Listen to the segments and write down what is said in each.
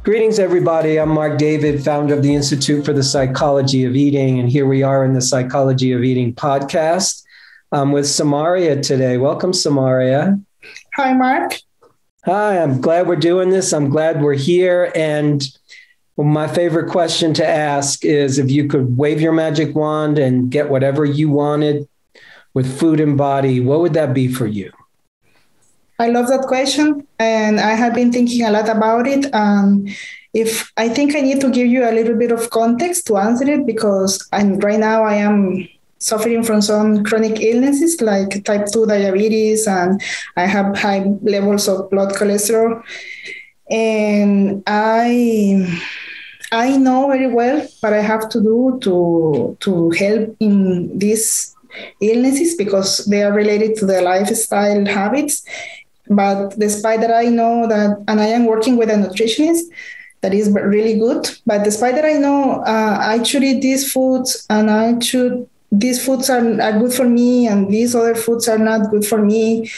Greetings, everybody. I'm Marc David, founder of the Institute for the Psychology of Eating. And here we are in the Psychology of Eating podcast with Samaria today. Welcome, Samaria. Hi, Marc. Hi, I'm glad we're doing this. I'm glad we're here. And my favorite question to ask is if you could wave your magic wand and get whatever you wanted with food and body, what would that be for you? I love that question, and I have been thinking a lot about it. If I think I need to give you a little bit of context to answer it, because right now I am suffering from some chronic illnesses like type 2 diabetes, and I have high levels of blood cholesterol. And I know very well what I have to do to help in these illnesses because they are related to the lifestyle habits. But despite that, I know that, and I am working with a nutritionist that is really good. But despite that, I know I should eat these foods, and these foods are good for me, and these other foods are not good for me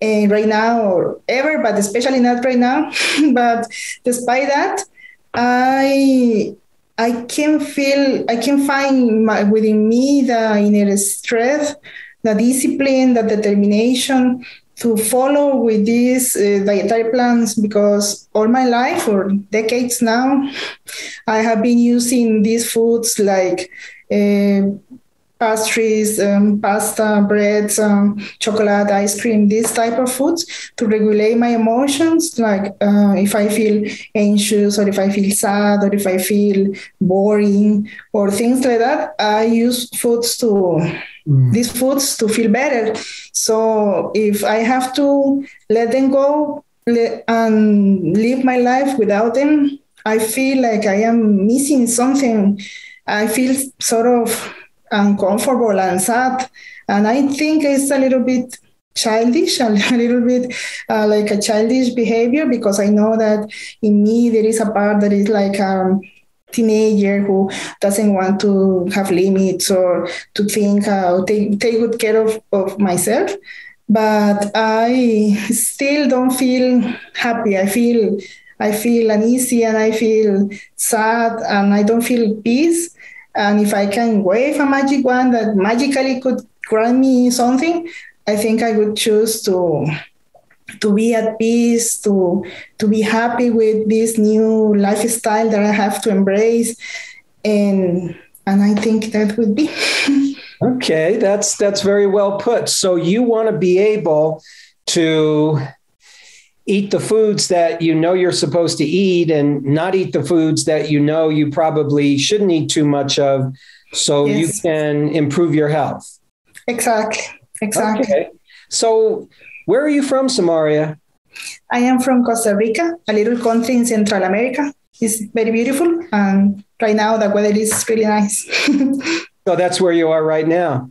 right now or ever, but especially not right now. But despite that, I can find within me the inner strength, the discipline, the determination to follow with these dietary plans, because all my life, for decades now, I have been using these foods like pastries, pasta, breads, chocolate, ice cream, this type of foods to regulate my emotions. Like if I feel anxious, or if I feel sad, or if I feel boring, or things like that, I use these foods to feel better. So if I have to let them go and live my life without them, I feel like I am missing something. I feel sort of uncomfortable and sad. And I think it's a little bit childish, a little bit like a childish behavior, because I know that in me there is a part that is like teenager who doesn't want to have limits or to think take good care of myself. But I still don't feel happy. I feel uneasy, and I feel sad, and I don't feel peace. And if I can wave a magic wand that magically could grant me something, I think I would choose to be at peace, to be happy with this new lifestyle that I have to embrace. And I think that would be. Okay, that's very well put. So you want to be able to eat the foods that you know you're supposed to eat and not eat the foods that you know you probably shouldn't eat too much of, so Yes. you can improve your health. Exactly. Okay. So where are you from, Samaria? I am from Costa Rica, a little country in Central America. It's very beautiful, and right now the weather is really nice. So that's where you are right now.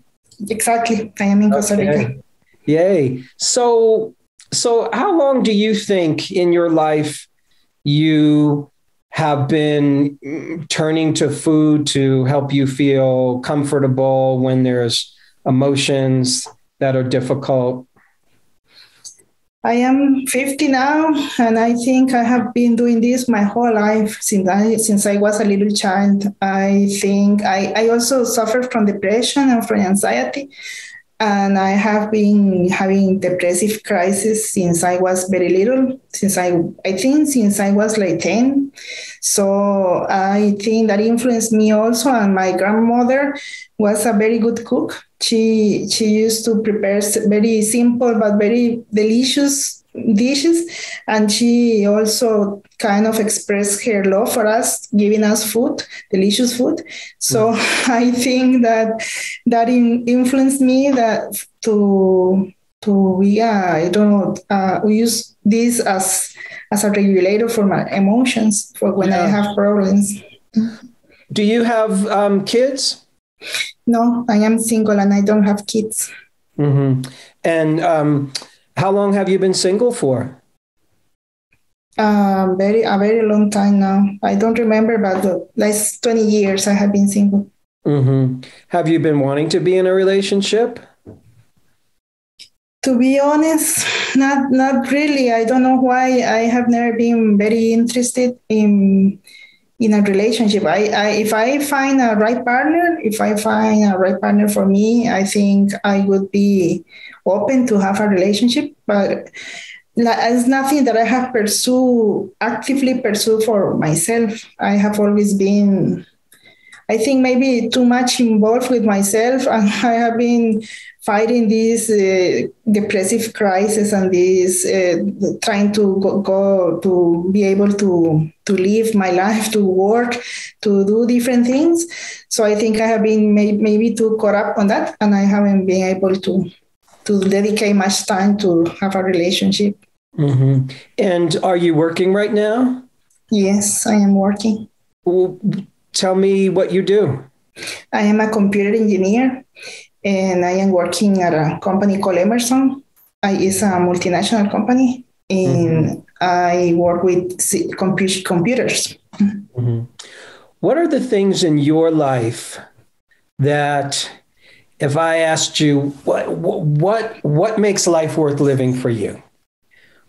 Exactly. I am in Costa Rica. Yay. So how long do you think in your life you have been turning to food to help you feel comfortable when there's emotions that are difficult? I am 50 now, and I think I have been doing this my whole life since I was a little child. I think I also suffer from depression and from anxiety. And I have been having depressive crisis since I was very little, since I was like 10. So I think that influenced me also. And my grandmother was a very good cook. She used to prepare very simple but very delicious dishes. And she also kind of expressed her love for us, giving us food, delicious food. So I think that influenced me that to we use this as a regulator for my emotions for when I have problems. Do you have kids? No, I am single and I don't have kids. Mm-hmm. And how long have you been single for? A very long time now. I don't remember, but the last 20 years I have been single. Mm-hmm. Have you been wanting to be in a relationship? To be honest, not really. I don't know why. I have never been very interested in a relationship. If I find a right partner, if I find a right partner for me, I think I would be open to have a relationship. But it's nothing that I have actively pursued for myself. I have always been, I think, maybe too much involved with myself, and I have been fighting this depressive crisis and this trying to go to be able to live my life, to work, to do different things. So I think I have been maybe too caught up on that, and I haven't been able to dedicate much time to have a relationship. Mm-hmm. And are you working right now? Yes, I am working. Well, tell me what you do. I am a computer engineer, and I am working at a company called Emerson. It's a multinational company, and I work with computers. Mm-hmm. What are the things in your life that, if I asked you, what makes life worth living for you?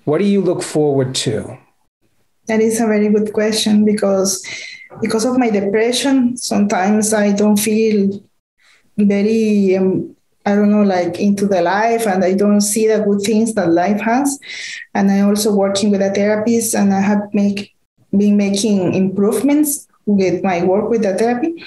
What do you look forward to? That is a very good question because of my depression, sometimes I don't feel very, I don't know, like into the life, and I don't see the good things that life has. And I also working with a therapist, and I have been making improvements with my work with the therapy,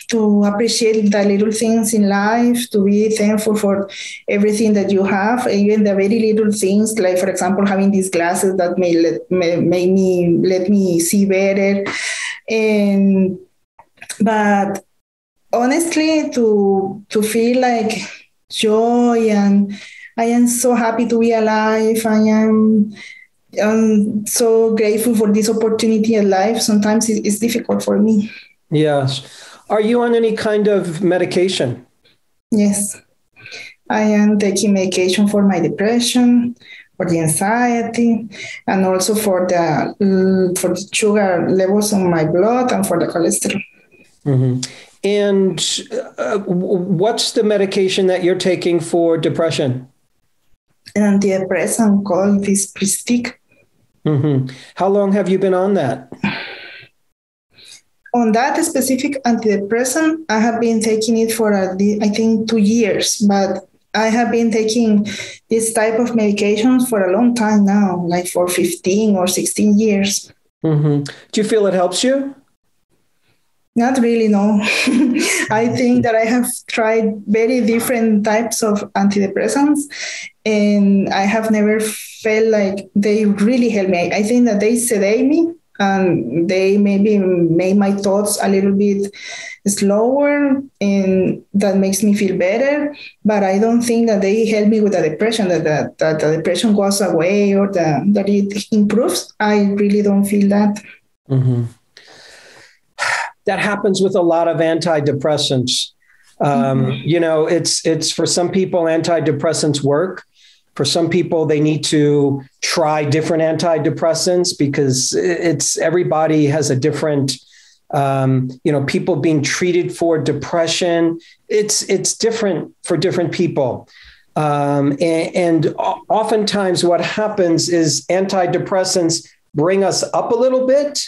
to appreciate the little things in life, to be thankful for everything that you have, even the very little things, like, for example, having these glasses that may let me see better. But honestly, to feel like joy, and I am so happy to be alive. I'm so grateful for this opportunity in life. Sometimes it's difficult for me. Yes. Are you on any kind of medication? Yes, I am taking medication for my depression, for the anxiety, and also for the sugar levels on my blood and for the cholesterol. Mm-hmm. And what's the medication that you're taking for depression? An antidepressant called this Pristic. Mm-hmm. How long have you been on that? On that specific antidepressant, I have been taking it for, I think, 2 years, but I have been taking this type of medications for a long time now, like for 15 or 16 years. Mm-hmm. Do you feel it helps you? Not really, no. I think that I have tried very different types of antidepressants, and I have never felt like they really help me. I think that they sedate me, and they maybe make my thoughts a little bit slower, and that makes me feel better. But I don't think that they help me with the depression, that the depression goes away, or that it improves. I really don't feel that. Mm-hmm. That happens with a lot of antidepressants. It's for some people, antidepressants work. For some people, they need to try different antidepressants because everybody has a different, people being treated for depression. It's different for different people. And oftentimes what happens is antidepressants bring us up a little bit,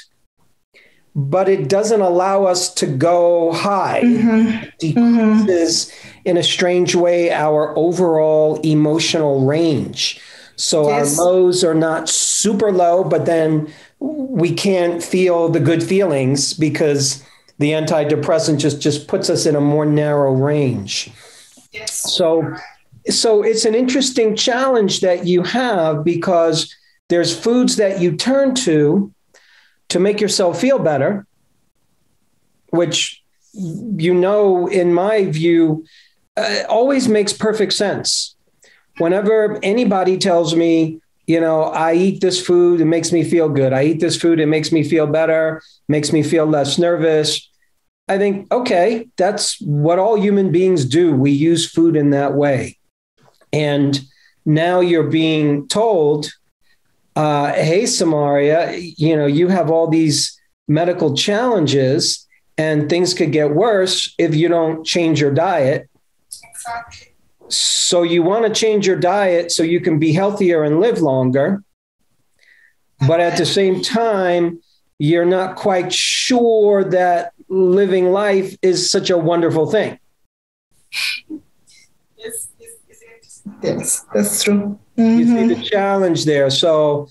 but it doesn't allow us to go high. Mm-hmm. It decreases, in a strange way, our overall emotional range. So yes, our lows are not super low, but then we can't feel the good feelings because the antidepressant just puts us in a more narrow range. Yes. So it's an interesting challenge that you have because there's foods that you turn to make yourself feel better, which, in my view, always makes perfect sense. Whenever anybody tells me, I eat this food, it makes me feel good. I eat this food, it makes me feel better, makes me feel less nervous. I think, okay, that's what all human beings do. We use food in that way. And now you're being told, hey, Samaria, you have all these medical challenges and things could get worse if you don't change your diet. Exactly. So you want to change your diet so you can be healthier and live longer. But at the same time, you're not quite sure that living life is such a wonderful thing. Yes, that's true. You see the challenge there. So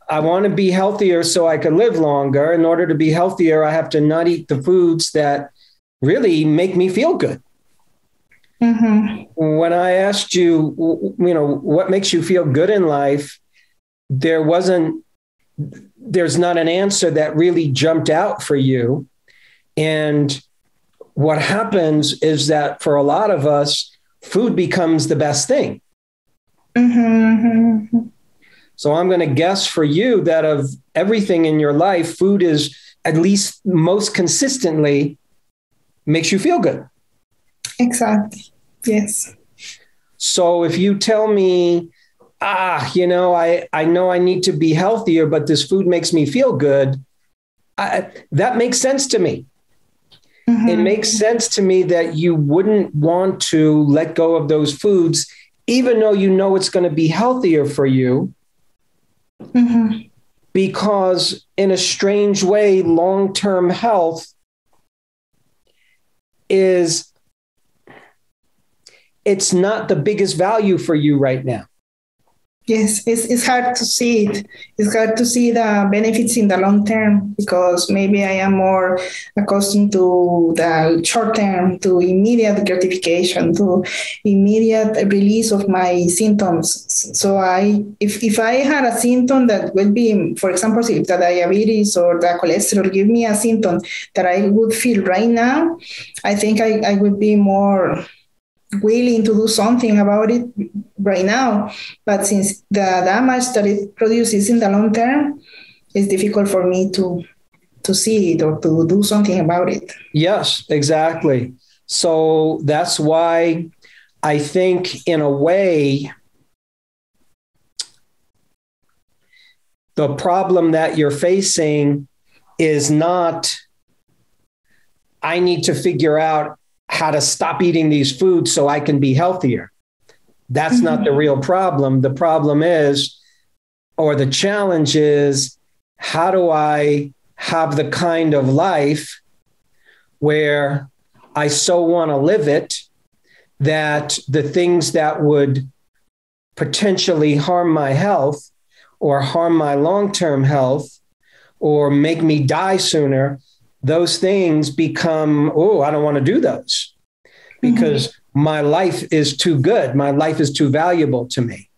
I want to be healthier so I can live longer. In order to be healthier, I have to not eat the foods that really make me feel good. When I asked you, what makes you feel good in life, there's not an answer that really jumped out for you. And what happens is that for a lot of us, food becomes the best thing. So I'm going to guess for you that of everything in your life, food is at least most consistently makes you feel good. Exactly. Yes. So if you tell me, I know I need to be healthier, but this food makes me feel good, that makes sense to me. It makes sense to me that you wouldn't want to let go of those foods, even though you know it's going to be healthier for you. Because in a strange way, long-term health it's not the biggest value for you right now. Yes, it's hard to see it. It's hard to see the benefits in the long term because maybe I am more accustomed to the short term, to immediate gratification, to immediate release of my symptoms. So if I had a symptom that would be, for example, if the diabetes or the cholesterol give me a symptom that I would feel right now, I think I would be more willing to do something about it right now. But since the damage that it produces in the long term, it's difficult for me to see it or to do something about it. Yes, exactly. So that's why I think in a way, the problem that you're facing is not, I need to figure out how to stop eating these foods so I can be healthier. That's not the real problem. The problem is, or the challenge is, how do I have the kind of life where I so want to live it that the things that would potentially harm my health or harm my long-term health or make me die sooner, those things become, I don't want to do those because my life is too good. My life is too valuable to me.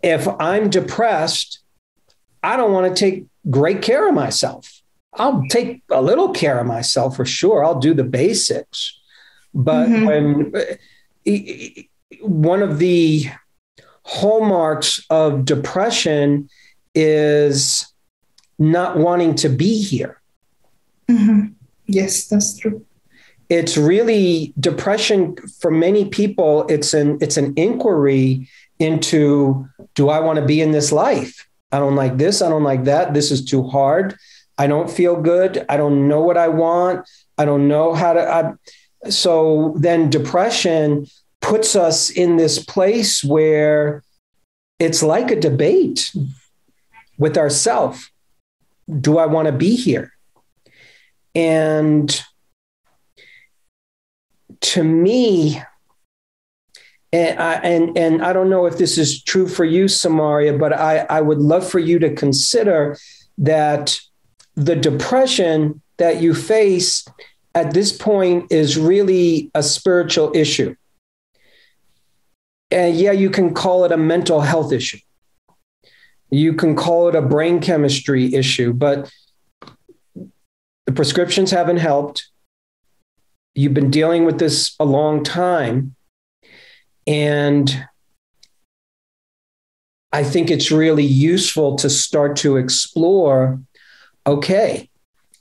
If I'm depressed, I don't want to take great care of myself. I'll take a little care of myself for sure. I'll do the basics. But one of the hallmarks of depression is not wanting to be here. Yes, that's true. It's really depression for many people. It's an inquiry into, do I want to be in this life? I don't like this. I don't like that. This is too hard. I don't feel good. I don't know what I want. I don't know how to. So then depression puts us in this place where it's like a debate with ourselves. Do I want to be here? And to me, and I don't know if this is true for you, Samaria, but I would love for you to consider that the depression that you face at this point is really a spiritual issue. And yeah, you can call it a mental health issue. You can call it a brain chemistry issue, but the prescriptions haven't helped. You've been dealing with this a long time. And I think it's really useful to start to explore, okay,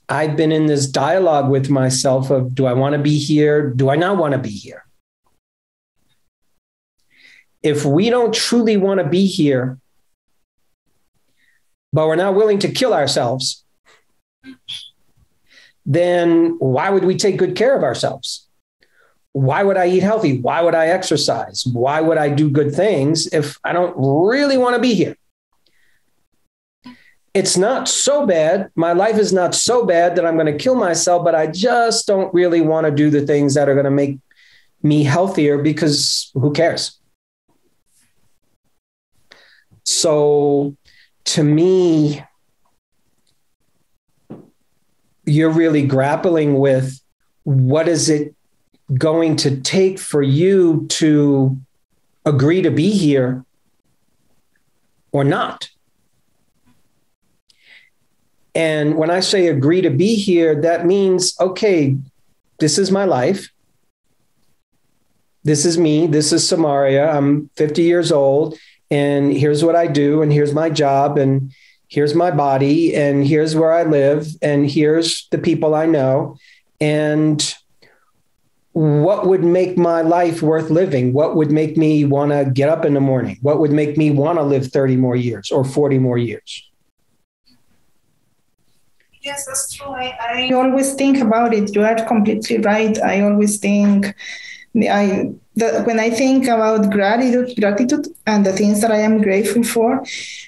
I've been in this dialogue with myself of, do I want to be here? Do I not want to be here? If we don't truly want to be here, but we're not willing to kill ourselves, then why would we take good care of ourselves? why would I eat healthy? Why would I exercise? Why would I do good things if I don't really want to be here? It's not so bad. My life is not so bad that I'm going to kill myself, but I just don't really want to do the things that are going to make me healthier, because who cares? So to me, you're really grappling with, what is it going to take for you to agree to be here or not? And when I say agree to be here, that means, okay, this is my life. This is me. This is Samaria. I'm 50 years old, and here's what I do, and here's my job, and here's my body, and here's where I live, and here's the people I know. And what would make my life worth living? What would make me want to get up in the morning? What would make me want to live 30 more years or 40 more years? Yes, that's true. I always think about it. You are completely right. I always think, when I think about gratitude and the things that I am grateful for,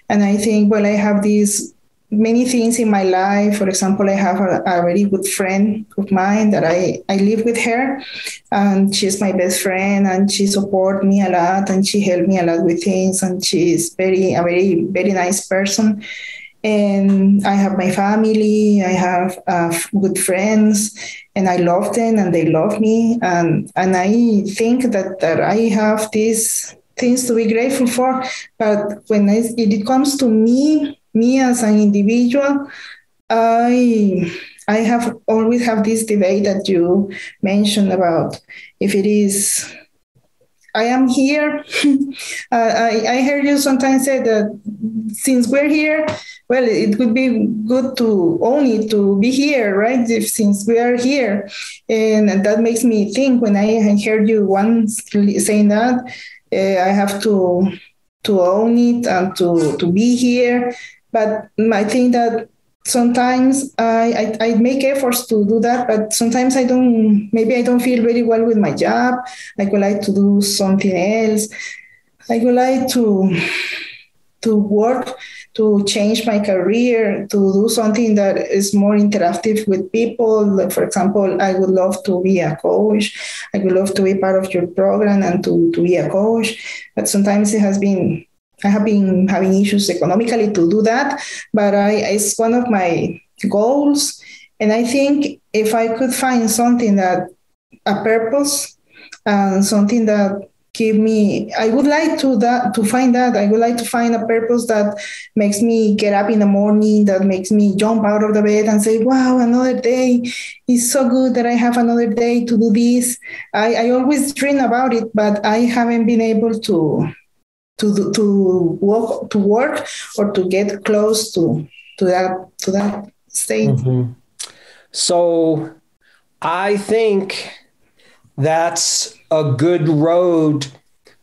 and I think, well, I have these many things in my life. For example, I have a very good friend of mine that I live with her, and she's my best friend, and she supports me a lot, and she helped me a lot with things, and she's a very, very nice person. And I have my family, I have good friends, and I love them and they love me. And I think that I have these things to be grateful for. But when it comes to me as an individual, I have always have this debate that you mentioned about if it is, I am here. I heard you sometimes say that since we're here, well, it would be good to own it, to be here, right? Since we are here. And that makes me think, when I heard you once saying that, I have to own it and to be here. But I think that sometimes I make efforts to do that, but sometimes maybe I don't feel very well with my job. I would like to do something else. I would like to work, to change my career, to do something that is more interactive with people. Like, for example, I would love to be a coach. I would love to be part of your program and to be a coach. But sometimes I have been having issues economically to do that, but it's one of my goals. And I think if I could find something a purpose, and something that I would like to find that. I would like to find a purpose that makes me get up in the morning, that makes me jump out of the bed and say, wow, another day. It's so good that I have another day to do this. I always dream about it, but I haven't been able to work or to get close to that state. Mm-hmm. So I think that's a good road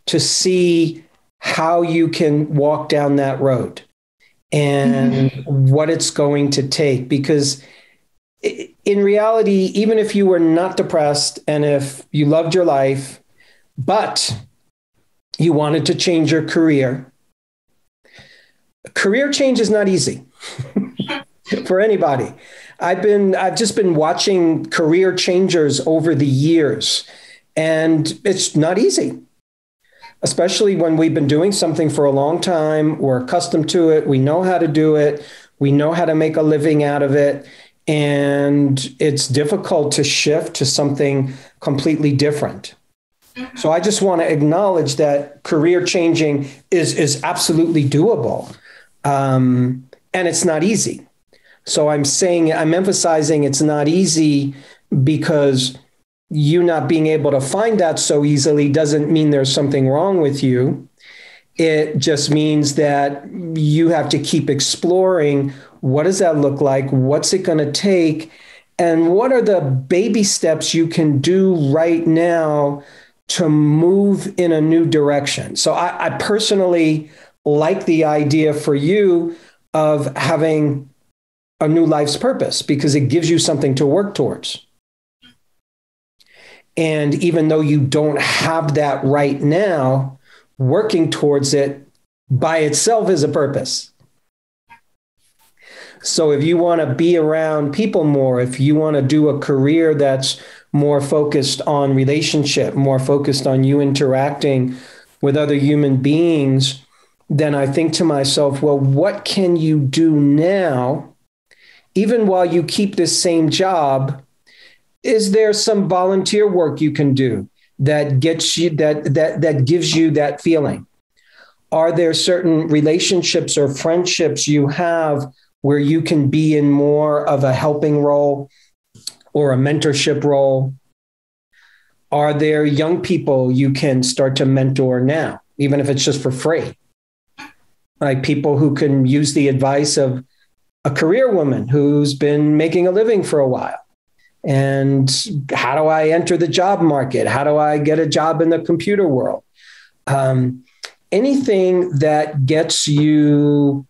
to see how you can walk down that road and what it's going to take. Because in reality, even if you were not depressed and if you loved your life, but you wanted to change your career change is not easy for anybody. I've just been watching career changers over the years, and it's not easy, especially when we've been doing something for a long time. We're accustomed to it. We know how to do it. We know how to make a living out of it. And it's difficult to shift to something completely different. So I just want to acknowledge that career changing is absolutely doable. And it's not easy. So I'm emphasizing it's not easy, because you not being able to find that so easily doesn't mean there's something wrong with you. It just means that you have to keep exploring. What does that look like? What's it going to take? And what are the baby steps you can do right now to move in a new direction? So I personally like the idea for you of having a new life's purpose, because it gives you something to work towards. And even though you don't have that right now, working towards it by itself is a purpose. So if you want to be around people more, if you want to do a career that's more focused on relationship, more focused on you interacting with other human beings, then I think to myself, well, what can you do now, even while you keep this same job? Is there some volunteer work you can do that gets you that gives you that feeling? Are there certain relationships or friendships you have where you can be in more of a helping role or a mentorship role? Are there young people you can start to mentor now, even if it's just for free? Like people who can use the advice of a career woman who's been making a living for a while. And how do I enter the job market? How do I get a job in the computer world? Anything that gets you.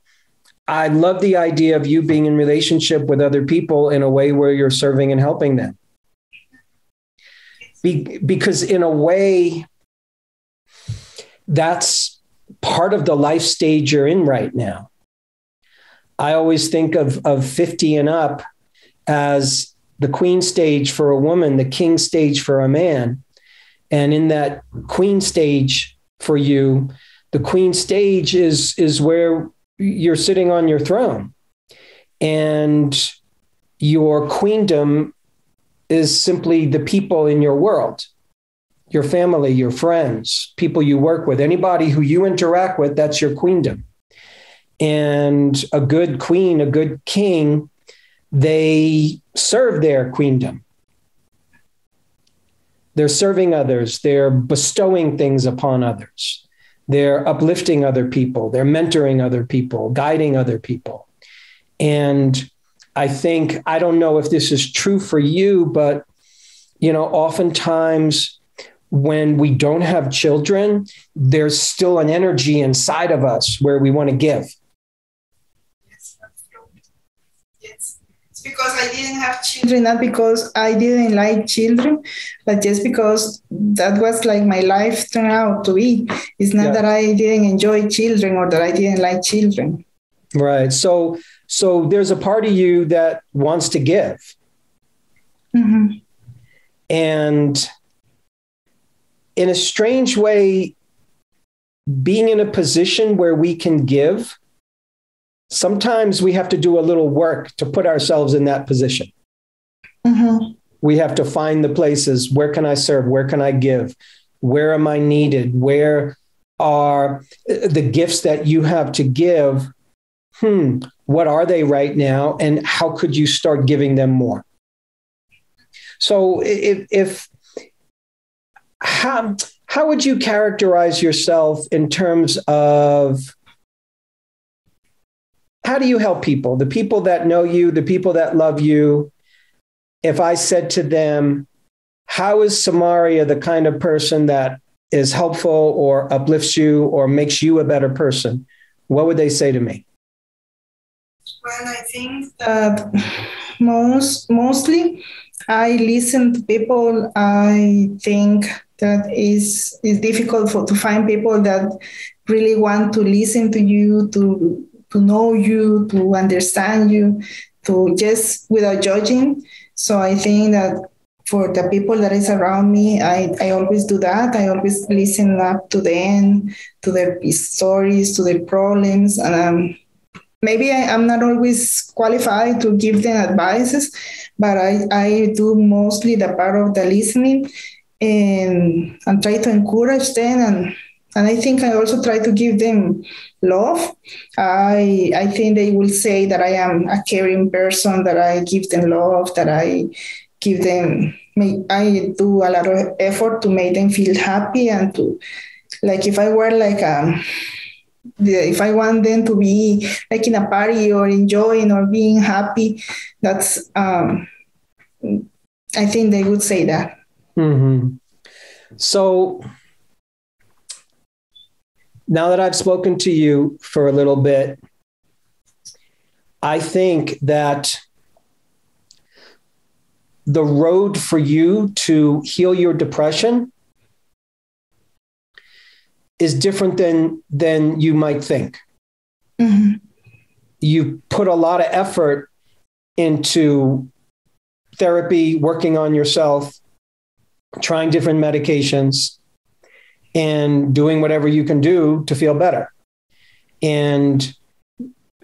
I love the idea of you being in relationship with other people in a way where you're serving and helping them. Because in a way, that's part of the life stage you're in right now. I always think of 50 and up as the queen stage for a woman, the king stage for a man. And in that queen stage for you, the queen stage is where you're sitting on your throne, and your queendom is simply the people in your world, your family, your friends, people you work with, anybody who you interact with, that's your queendom. And a good queen, a good king, they serve their queendom. They're serving others. They're bestowing things upon others. They're uplifting other people. They're mentoring other people, guiding other people. And I think, I don't know if this is true for you, but, oftentimes when we don't have children, there's still an energy inside of us where we want to give. Yes, that's true. Yes. It's because I didn't have children, not because I didn't like children, but just because that was like my life turned out to be. It's not that I didn't enjoy children or that I didn't like children. Right. So there's a part of you that wants to give. Mm-hmm. And in a strange way, being in a position where we can give, sometimes we have to do a little work to put ourselves in that position. Mm-hmm. We have to find the places. Where can I serve? Where can I give? Where am I needed? Where are the gifts that you have to give? What are they right now? And how could you start giving them more? So how would you characterize yourself in terms of how do you help people? The people that know you, the people that love you. If I said to them, how is Samaria the kind of person that is helpful or uplifts you or makes you a better person? What would they say to me? Well, I think that mostly I listen to people. I think that is difficult to find people that really want to listen to you, to know you, to understand you, to just without judging. So I think that for the people that is around me, I always do that. I always listen up to them, to their stories, to their problems. Maybe I'm not always qualified to give them advices, but I do mostly the part of the listening and try to encourage them. And I think I also try to give them love. I think they will say that I am a caring person, that I give them love, that I do a lot of effort to make them feel happy and to, like, if I were like, if I want them to be like in a party or enjoying or being happy, that's, I think they would say that. Mm-hmm. So now that I've spoken to you for a little bit, I think that the road for you to heal your depression is different than you might think. Mm-hmm. You put a lot of effort into therapy, working on yourself, trying different medications, and doing whatever you can do to feel better. And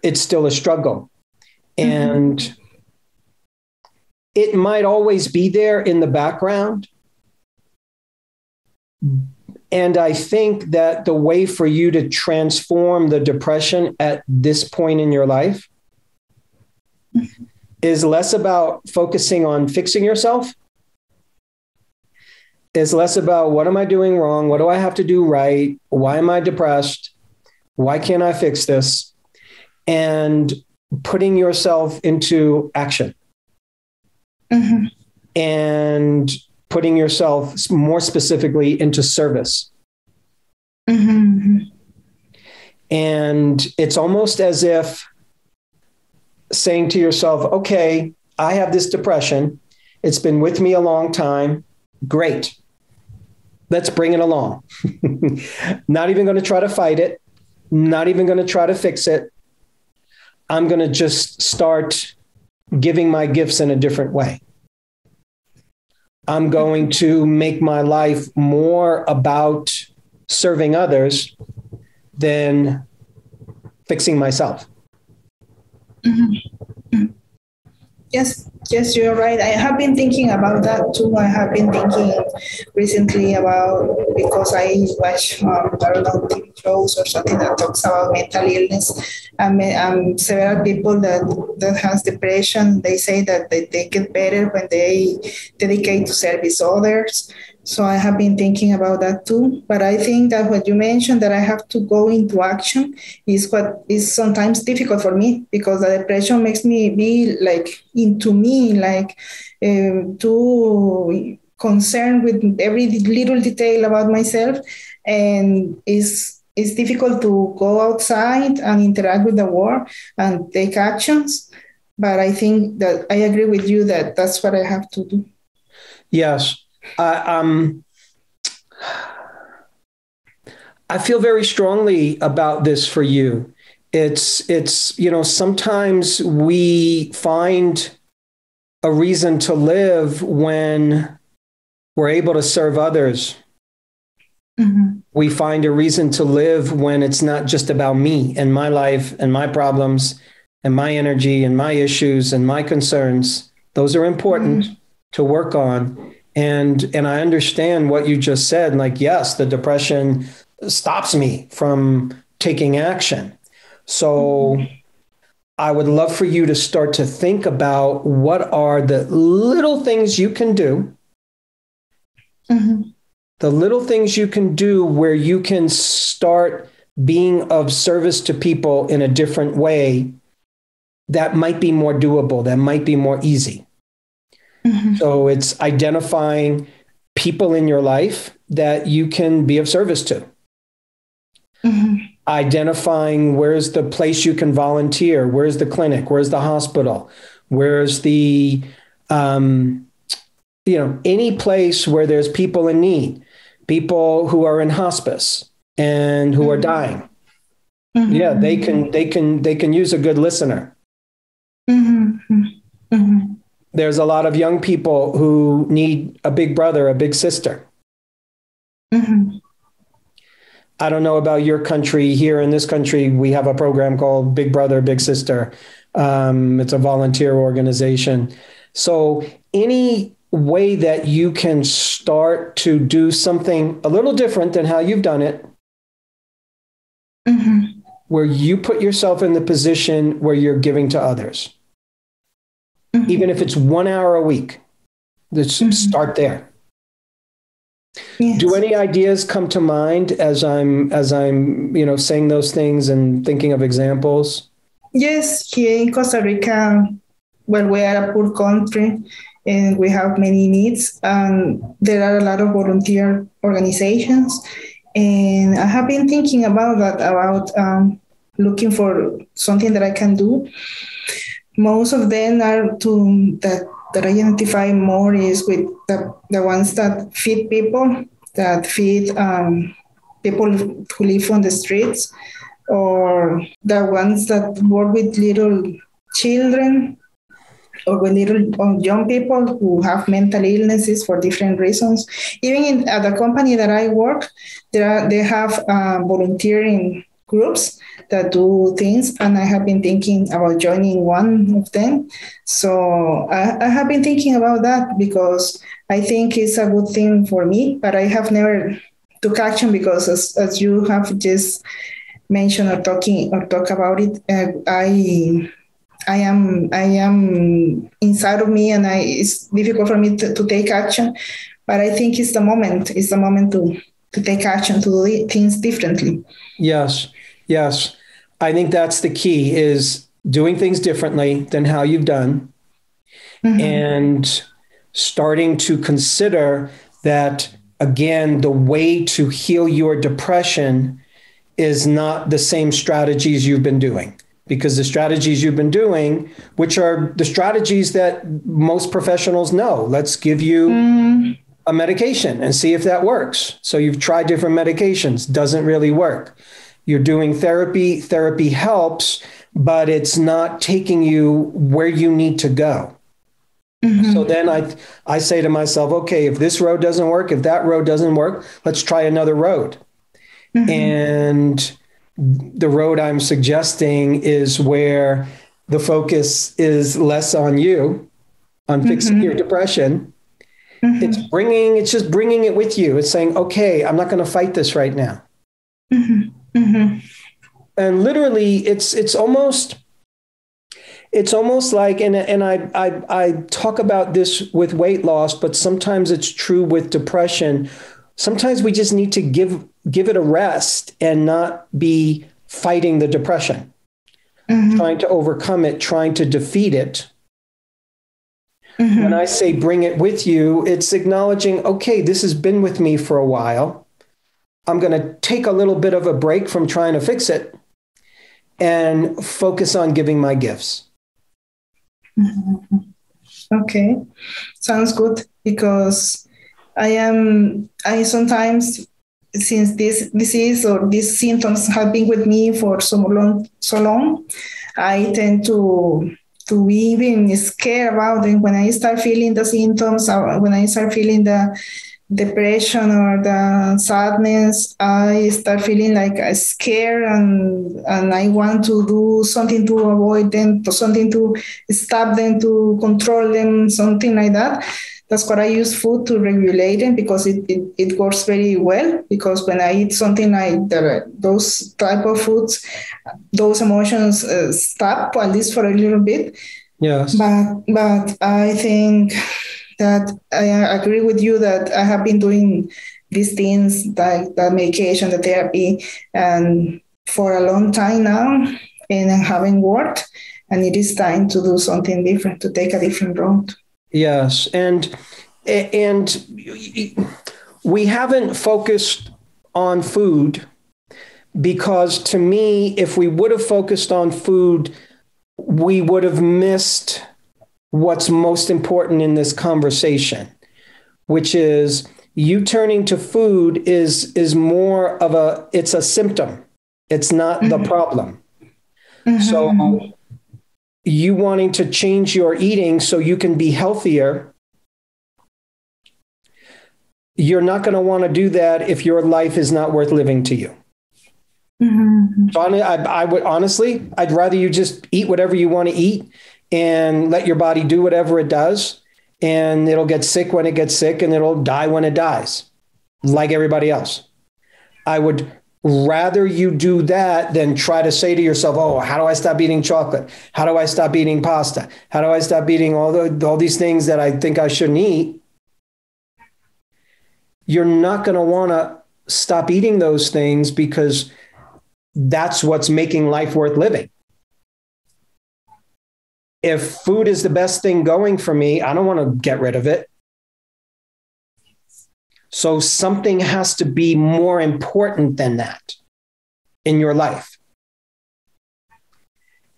it's still a struggle. And it might always be there in the background. And I think that the way for you to transform the depression at this point in your life is less about focusing on fixing yourself. Is less about what am I doing wrong? What do I have to do right? Why am I depressed? Why can't I fix this? And putting yourself into action. Mm-hmm. And putting yourself more specifically into service. Mm-hmm. And it's almost as if saying to yourself, okay, I have this depression. It's been with me a long time. Great. Let's bring it along. Not even going to try to fight it. Not even going to try to fix it. I'm going to just start giving my gifts in a different way. I'm going to make my life more about serving others than fixing myself. Mm-hmm. Yes, you're right. I have been thinking about that too. I have been thinking recently about, because I watch, I don't know, TV shows or something that talks about mental illness. Several people that has depression, they say that they get better when they dedicate to service others. So I have been thinking about that too. But I think that what you mentioned, that I have to go into action, is what is sometimes difficult for me, because the depression makes me be like into me, like too concerned with every little detail about myself. And it's difficult to go outside and interact with the world and take actions. But I think that I agree with you that that's what I have to do. Yes. I feel very strongly about this for you. It's, sometimes we find a reason to live when we're able to serve others. Mm-hmm. We find a reason to live when it's not just about me and my life and my problems and my energy and my issues and my concerns. Those are important to work on. And I understand what you just said. Like, yes, the depression stops me from taking action. So I would love for you to start to think about what are the little things you can do. Mm-hmm. The little things you can do where you can start being of service to people in a different way that might be more doable, that might be more easy. Mm-hmm. So it's identifying people in your life that you can be of service to. Mm-hmm. Identifying where's the place you can volunteer, where's the clinic, where's the hospital, where's the, any place where there's people in need, people who are in hospice and who are dying. Mm-hmm. Yeah, they can use a good listener. Mm-hmm. Mm-hmm. There's a lot of young people who need a big brother, a big sister. Mm-hmm. I don't know about your country. Here in this country, we have a program called Big Brother, Big Sister. It's a volunteer organization. So any way that you can start to do something a little different than how you've done it, mm-hmm. where you put yourself in the position where you're giving to others. Mm-hmm. Even if it's 1 hour a week, let's start there. Yes. Do any ideas come to mind as I'm saying those things and thinking of examples? Yes, here in Costa Rica, well, we are a poor country and we have many needs. There are a lot of volunteer organizations, and I have been thinking about that, about looking for something that I can do. Most of them are that that I identify more is with the ones that feed people, that feed people who live on the streets, or the ones that work with little children or with little young people who have mental illnesses for different reasons. Even at the company that I work, they have volunteering groups that do things, and I have been thinking about joining one of them. So I have been thinking about that because I think it's a good thing for me, but I have never took action because as you have just mentioned or talk about it, I am inside of me, and it's difficult for me to take action. But I think it's the moment. It's the moment to take action, to do things differently. Yes. Yes. I think that's the key, is doing things differently than how you've done, and starting to consider that, again, the way to heal your depression is not the same strategies you've been doing. Because the strategies you've been doing, which are the strategies that most professionals know, let's give you a medication and see if that works. So you've tried different medications, doesn't really work. You're doing therapy, therapy helps, but it's not taking you where you need to go. So then I say to myself, okay, if this road doesn't work, if that road doesn't work, let's try another road. And the road I'm suggesting is where the focus is less on you, on fixing your depression. It's just bringing it with you. It's saying, okay, I'm not going to fight this right now. And literally it's almost like, and I talk about this with weight loss, but sometimes it's true with depression. Sometimes we just need to give it a rest and not be fighting the depression, trying to overcome it, trying to defeat it. When I say bring it with you, it's acknowledging, okay, this has been with me for a while. I'm going to take a little bit of a break from trying to fix it and focus on giving my gifts. Okay. Sounds good, because I sometimes, since this disease or these symptoms have been with me for so long, I tend to be even scared about them. When I start feeling the symptoms, when I start feeling the depression or the sadness, I start feeling like scared, and I want to do something to avoid them, something to stop them, to control them, something like that. That's what I use food to regulate them, because it works very well. Because when I eat something like those type of foods, those emotions stop, at least for a little bit. Yes. But I think that I agree with you that I have been doing these things, like the medication, the therapy, and for a long time now, and haven't worked. And it is time to do something different, to take a different road. Yes. And we haven't focused on food, because to me, if we would have focused on food, we would have missed what's most important in this conversation, which is you turning to food is more of it's a symptom. It's not the problem. So you wanting to change your eating so you can be healthier, you're not going to want to do that if your life is not worth living to you. So I would honestly, I'd rather you just eat whatever you want to eat and let your body do whatever it does, and it'll get sick when it gets sick, and it'll die when it dies, like everybody else. I would rather you do that than try to say to yourself, oh, how do I stop eating chocolate? How do I stop eating pasta? How do I stop eating all these things that I think I shouldn't eat? You're not going to want to stop eating those things, because that's what's making life worth living. If food is the best thing going for me, I don't want to get rid of it. So something has to be more important than that in your life.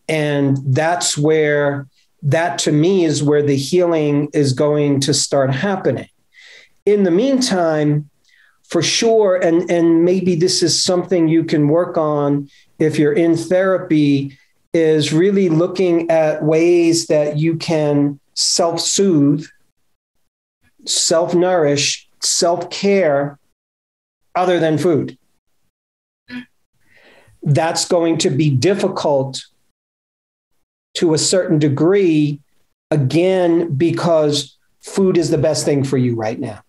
And that's where that to me is where the healing is going to start happening. In the meantime, for sure, and maybe this is something you can work on if you're in therapy, is really looking at ways that you can self-soothe, self-nourish, self-care other than food. That's going to be difficult to a certain degree, again, because food is the best thing for you right now.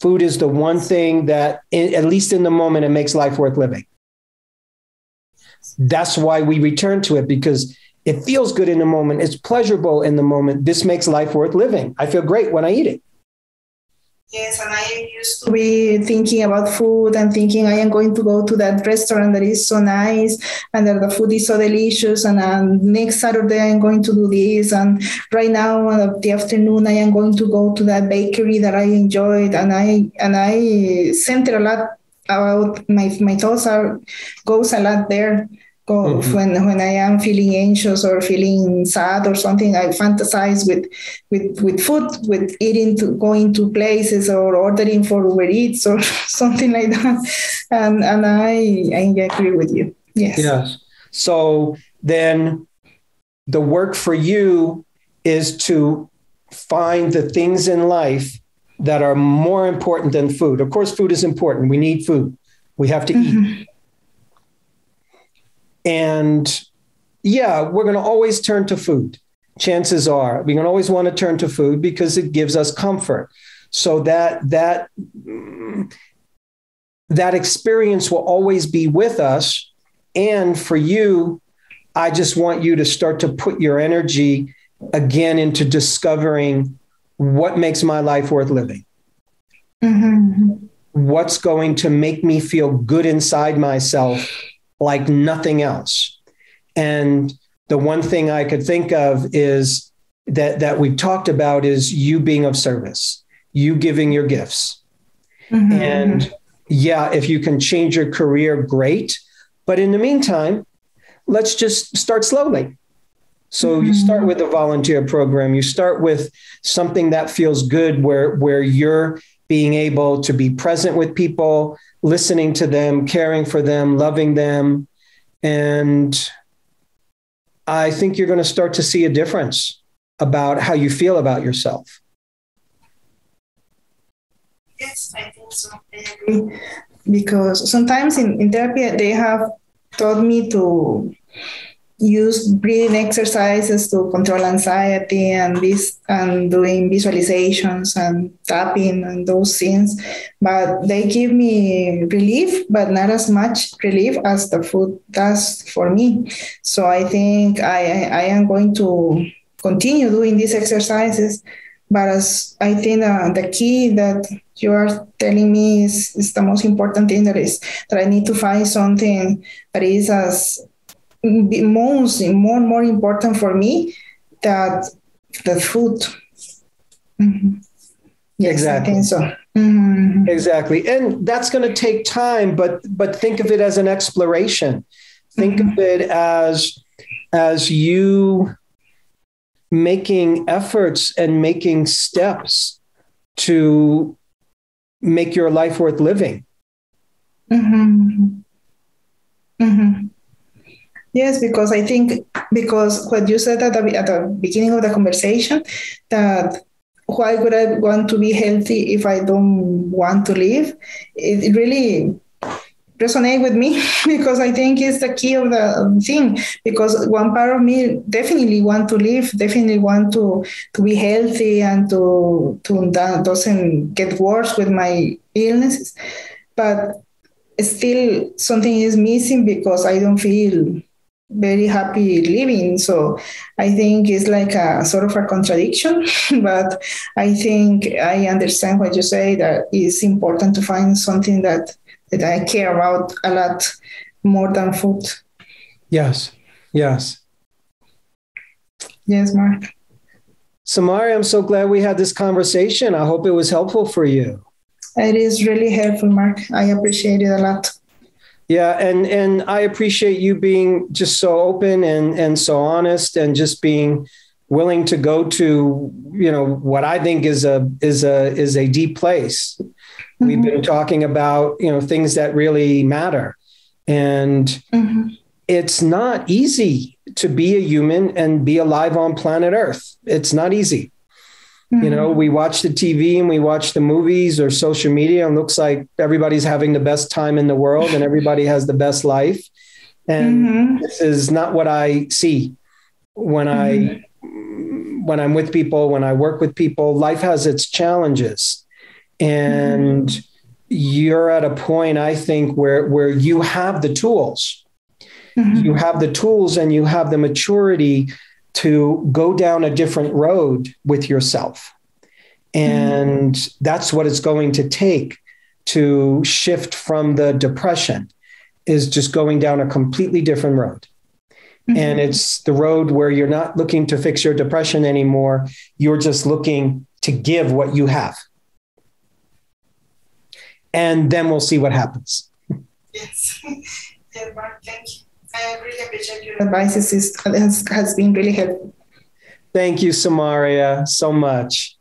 Food is the one thing that, at least in the moment, it makes life worth living. That's why we return to it, because it feels good in the moment. It's pleasurable in the moment. This makes life worth living. I feel great when I eat it. Yes, and I used to be thinking about food and thinking I am going to go to that restaurant that is so nice and that the food is so delicious, and next Saturday I'm going to do this, and right now in the afternoon I am going to go to that bakery that I enjoyed, and I center a lot about my thoughts goes a lot there. When I am feeling anxious or feeling sad or something, I fantasize with food, with eating, going to places or ordering for Uber Eats or something like that. And I agree with you. Yes. Yes. So then the work for you is to find the things in life that are more important than food. Of course, food is important. We need food. We have to eat. And yeah, we're going to always turn to food. Chances are we're going to always want to turn to food because it gives us comfort. So that experience will always be with us. And for you, I just want you to start to put your energy again into discovering what makes my life worth living. What's going to make me feel good inside myself like nothing else. And the one thing I could think of is that we've talked about is you being of service, you giving your gifts. And yeah, if you can change your career, great. But in the meantime, let's just start slowly. So you start with a volunteer program, you start with something that feels good where you're being able to be present with people, listening to them, caring for them, loving them. And I think you're going to start to see a difference about how you feel about yourself. Yes, I think so. I agree. Because sometimes in therapy, they have taught me to use breathing exercises to control anxiety and doing visualizations and tapping and those things, but they give me relief, but not as much relief as the food does for me. So I think I am going to continue doing these exercises, but as I think the key that you are telling me is the most important thing, that I need to find something that is as more important for me that the food. Yes, exactly. I think so. Exactly. And that's going to take time, but think of it as an exploration. Think of it as you making efforts and making steps to make your life worth living. Yes, because I think, because what you said at the beginning of the conversation, that why would I want to be healthy if I don't want to live? It really resonates with me because I think it's the key of the thing. Because one part of me definitely want to live, definitely want to be healthy and to that doesn't get worse with my illnesses, but still something is missing because I don't feel very happy living. So I think it's like a sort of a contradiction, but I think I understand what you say, that it's important to find something that I care about a lot more than food. Yes. Yes. Yes, Mark. Samaria, I'm so glad we had this conversation. I hope it was helpful for you. It is really helpful, Mark. I appreciate it a lot. Yeah. And I appreciate you being just so open and so honest, and just being willing to go to, what I think is a deep place. Mm-hmm. We've been talking about, things that really matter. And mm-hmm. It's not easy to be a human and be alive on planet Earth. It's not easy. Mm-hmm. We watch the TV and we watch the movies or social media, and it looks like everybody's having the best time in the world and everybody has the best life. And mm-hmm. This is not what I see when mm-hmm. when I'm with people, when I work with people. Life has its challenges, and mm-hmm. you're at a point, I think, where you have the tools. Mm-hmm. You have the tools and you have the maturity to go down a different road with yourself. And mm-hmm. that's what it's going to take to shift from the depression, is just going down a completely different road. Mm-hmm. And it's the road where you're not looking to fix your depression anymore. You're just looking to give what you have. And then we'll see what happens. Yes. Marc, thank you. I really appreciate your advice. Has been really helpful. Thank you, Samaria, so much.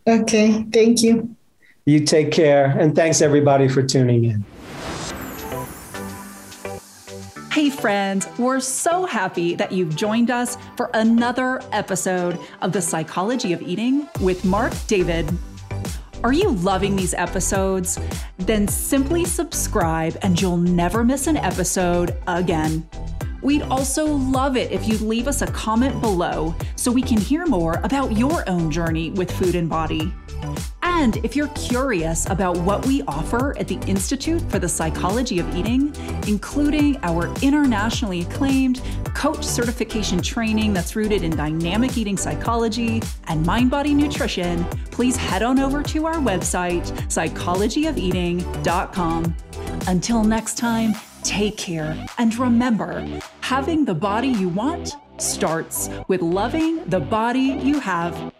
Okay, thank you. You take care. And thanks, everybody, for tuning in. Hey, friends, we're so happy that you've joined us for another episode of The Psychology of Eating with Marc David. Are you loving these episodes? Then simply subscribe and you'll never miss an episode again. We'd also love it if you'd leave us a comment below so we can hear more about your own journey with food and body. And if you're curious about what we offer at the Institute for the Psychology of Eating, including our internationally acclaimed coach certification training that's rooted in dynamic eating psychology and mind-body nutrition, please head on over to our website, psychologyofeating.com. Until next time, take care. And remember, having the body you want starts with loving the body you have.